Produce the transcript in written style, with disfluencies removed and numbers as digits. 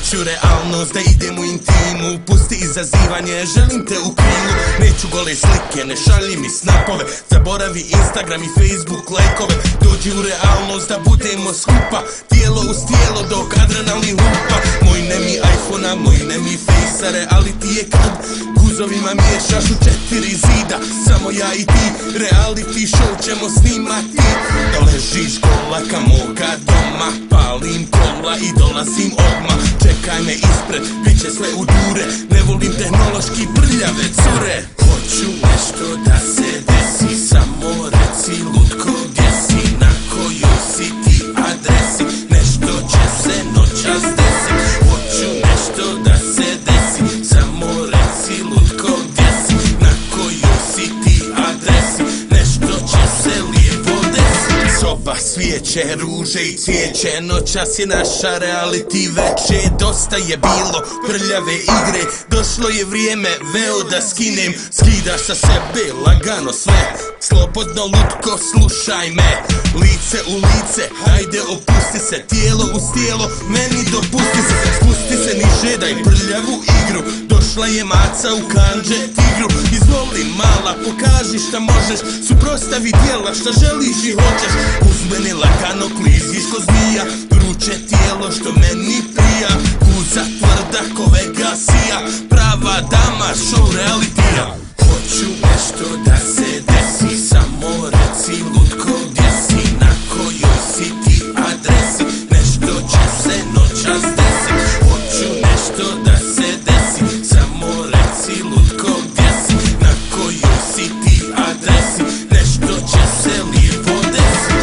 Hoću realnost, da idem u intimu, pusti izazivanje, želim te u krilu. Neću gole slike, ne šalji mi snapove, zaboravi Instagram i Facebook lajkove. Dođi u realnost da budemo skupa, tijelo uz tijelo dok adrenalin lupa. Moj nemi iPhone-a, moj nemi Face-a, reality je kad guzovima miješaš u 4 zida. Samo ja i ti, reality show ćemo snimati. Da ležiš gola ka moga doma, palim kola i dolazim odmah. Čekaj me ispred, bit će sve u dure, ne volim tehnološki prljave cure. Hoću nešto da se desi, samo reci lutko gdje si, na kojoj si ti adresi, nešto će se noćas desi. Hoću nešto da se desi, samo reci lutko gdje si, na kojoj si ti adresi, nešto će se lijepo desi. Soba, svijeće, ruže i cvijeće, noćas je naša reality veče. Dosta je bilo prljave igre, došlo je vrijeme veo da skinem. Skidaš sa sebe lagano sve, slobodno lutko slušaj me. Lice u lice, hajde opusti se, tijelo uz tijelo, meni dopusti se. Spusti se niže, daj prljavu igru, došla je maca u kandže tigru. Izvoli mala, pokaži šta možeš, suprostavi djela šta želiš i hoćeš. Uz mene lagano kliziš ko zmija, vruće tijelo što meni prija. Guza tvrda ko Vegasija, prava dama show realitija. Hoću nešto da se desi, samo reci lutko gdje si, na kojoj si ti adresi, nešto će se noćas desi. Hoću nešto da se desi, samo reci lutko gdje si, na kojoj si ti adresi, nešto će se lijepo desi.